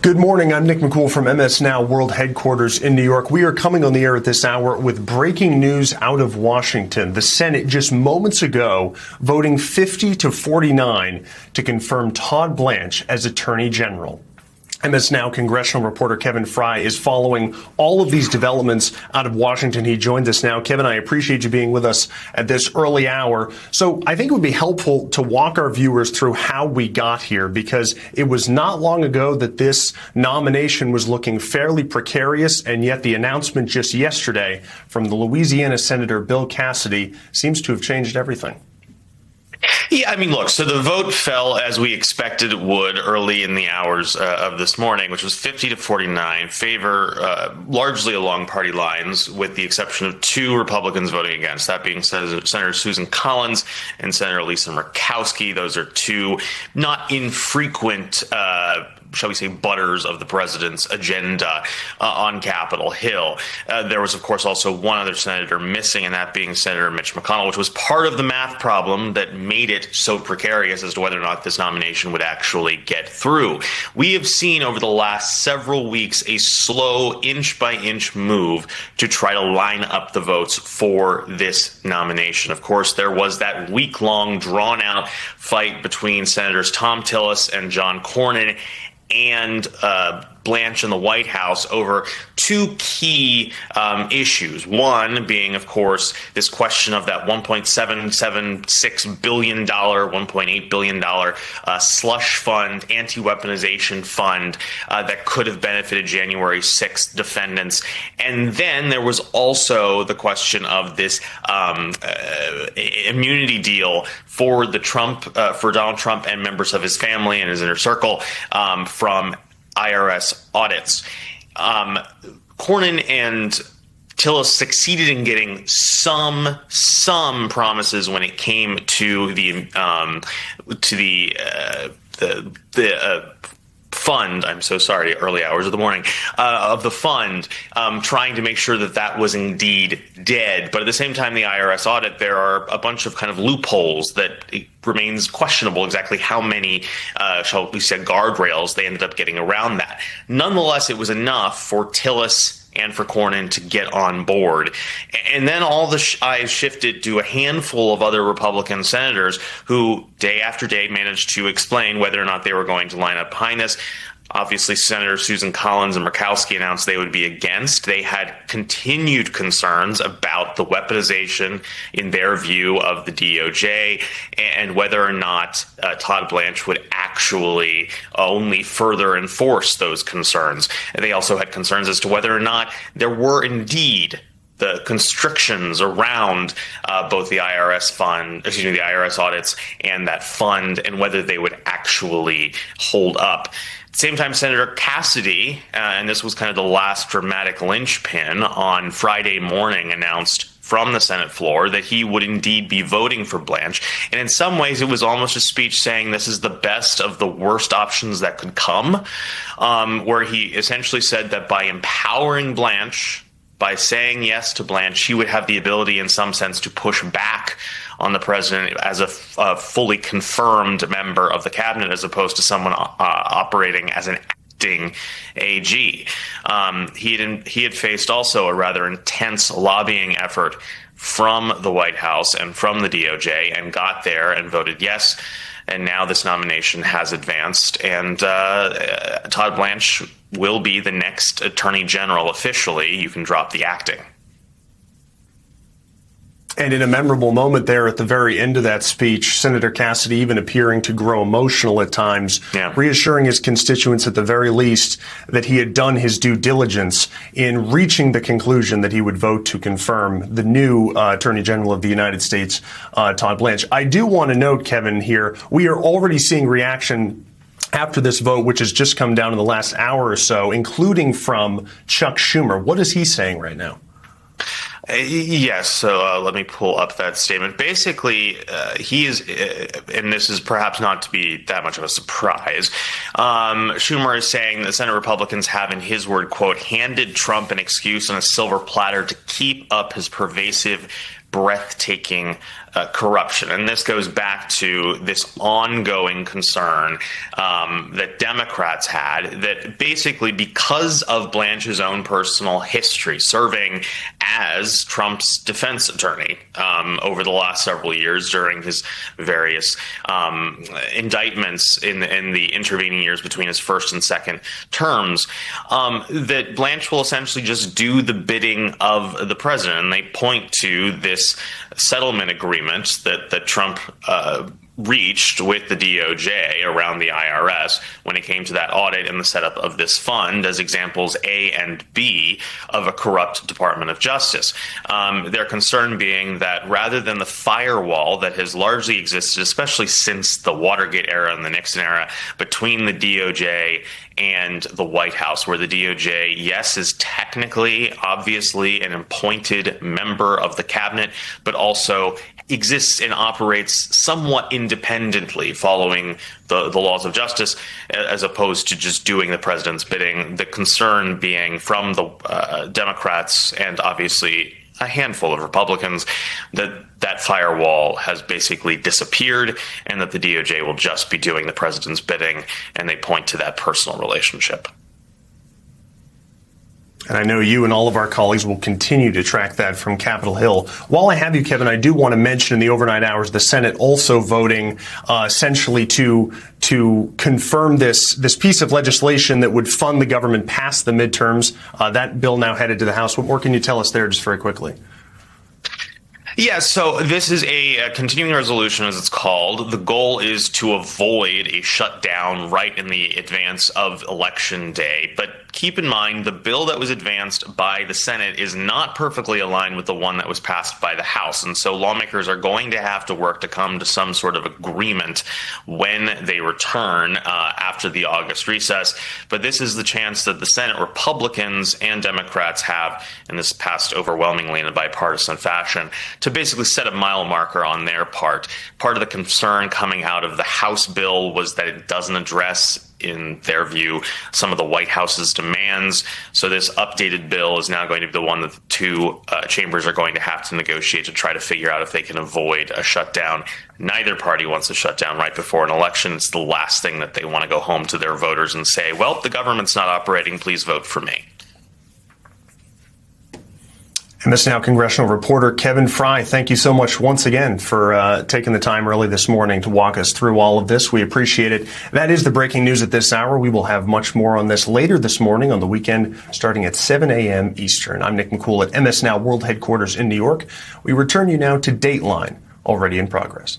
Good morning. I'm Nick McCool from MS Now World Headquarters in New York. We are coming on the air at this hour with breaking news out of Washington. The Senate just moments ago voting 50-49 to confirm Todd Blanche as Attorney General. MS Now congressional reporter Kevin Fry is following all of these developments out of Washington. He joins us now. Kevin, I appreciate you being with us at this early hour. So I think it would be helpful to walk our viewers through how we got here, because it was not long ago that this nomination was looking fairly precarious, and yet the announcement just yesterday from the Louisiana Senator Bill Cassidy seems to have changed everything. Yeah, I mean, look, so the vote fell as we expected it would early in the hours of this morning, which was 50-49, favor largely along party lines, with the exception of two Republicans voting against, that being Senator Susan Collins and Senator Lisa Murkowski. Those are two not infrequent shall we say, butters of the president's agenda on Capitol Hill. There was, of course, also one other senator missing, and that being Senator Mitch McConnell, which was part of the math problem that made it so precarious as to whether or not this nomination would actually get through. We have seen over the last several weeks a slow inch-by-inch move to try to line up the votes for this nomination. Of course, there was that week-long, drawn-out fight between Senators Thom Tillis and John Cornyn and Blanche in the White House over two key issues. One being, of course, this question of that $1.776 billion, $1.8 billion slush fund, anti-weaponization fund that could have benefited January 6th defendants. And then there was also the question of this immunity deal for for Donald Trump and members of his family and his inner circle from IRS audits. Cornyn and Tillis succeeded in getting some promises when it came to the fund. I'm so sorry, early hours of the morning, of the fund, trying to make sure that that was indeed dead. But at the same time, the IRS audit, there are a bunch of kind of loopholes that it remains questionable exactly how many, shall we say, guardrails they ended up getting around that. Nonetheless, it was enough for Tillis and for Cornyn to get on board. And then all the eyes shifted to a handful of other Republican senators who, day after day, managed to explain whether or not they were going to line up behind this. Obviously, Senator Susan Collins and Murkowski announced they would be against. They had continued concerns about the weaponization, in their view, of the DOJ, and whether or not Todd Blanche would actually only further enforce those concerns. And they also had concerns as to whether or not there were indeed the constrictions around both the IRS audits and that fund, and whether they would actually hold up. At the same time, Senator Cassidy, and this was kind of the last dramatic linchpin, on Friday morning announced from the Senate floor that he would indeed be voting for Blanche. And in some ways, it was almost a speech saying this is the best of the worst options that could come, where he essentially said that by empowering Blanche, by saying yes to Blanche, he would have the ability in some sense to push back on the president as a fully confirmed member of the cabinet, as opposed to someone operating as an acting AG. He had faced also a rather intense lobbying effort from the White House and from the DOJ, and got there and voted yes. And now this nomination has advanced, and Todd Blanche will be the next Attorney General officially. You can drop the acting. And in a memorable moment there at the very end of that speech, Senator Cassidy even appearing to grow emotional at times, reassuring his constituents at the very least that he had done his due diligence in reaching the conclusion that he would vote to confirm the new Attorney General of the United States, Todd Blanche. I do want to note, Kevin, here, we are already seeing reaction after this vote, which has just come down in the last hour or so, including from Chuck Schumer. What is he saying right now? Yes, so let me pull up that statement. Basically, he is, and this is perhaps not to be that much of a surprise, Schumer is saying that Senate Republicans have, in his word, quote, handed Trump an excuse on a silver platter to keep up his pervasive, breathtaking corruption. And this goes back to this ongoing concern that Democrats had, that basically because of Blanche's own personal history serving as Trump's defense attorney over the last several years during his various indictments in the intervening years between his first and second terms, that Blanche will essentially just do the bidding of the president. And they point to this settlement agreement that Trump reached with the DOJ around the IRS when it came to that audit and the setup of this fund as examples A and B of a corrupt Department of Justice. Their concern being that rather than the firewall that has largely existed, especially since the Watergate era and the Nixon era, between the DOJ and the White House, where the DOJ, yes, is technically, obviously, an appointed member of the cabinet, but also exists and operates somewhat independently following the laws of justice, as opposed to just doing the president's bidding. The concern being from the Democrats and obviously a handful of Republicans that firewall has basically disappeared and that the DOJ will just be doing the president's bidding, and they point to that personal relationship. And I know you and all of our colleagues will continue to track that from Capitol Hill. While I have you, Kevin, I do want to mention in the overnight hours, the Senate also voting essentially to confirm this piece of legislation that would fund the government past the midterms. That bill now headed to the House. What more can you tell us there just very quickly? Yeah, so this is a continuing resolution, as it's called. The goal is to avoid a shutdown right in the advance of Election Day. But keep in mind, the bill that was advanced by the Senate is not perfectly aligned with the one that was passed by the House. And so lawmakers are going to have to work to come to some sort of agreement when they return after the August recess. But this is the chance that the Senate Republicans and Democrats have, and this passed overwhelmingly in a bipartisan fashion, to basically set a mile marker on their part. Part of the concern coming out of the House bill was that it doesn't address, in their view, some of the White House's demands. So this updated bill is now going to be the one that the two chambers are going to have to negotiate to try to figure out if they can avoid a shutdown. Neither party wants a shutdown right before an election. It's the last thing that they want to go home to their voters and say, well, the government's not operating, please vote for me. MS Now congressional reporter Kevin Fry, thank you so much once again for taking the time early this morning to walk us through all of this. We appreciate it. That is the breaking news at this hour. We will have much more on this later this morning on the weekend, starting at 7 a.m. Eastern. I'm Nick McCool at MS Now World Headquarters in New York. We return you now to Dateline, already in progress.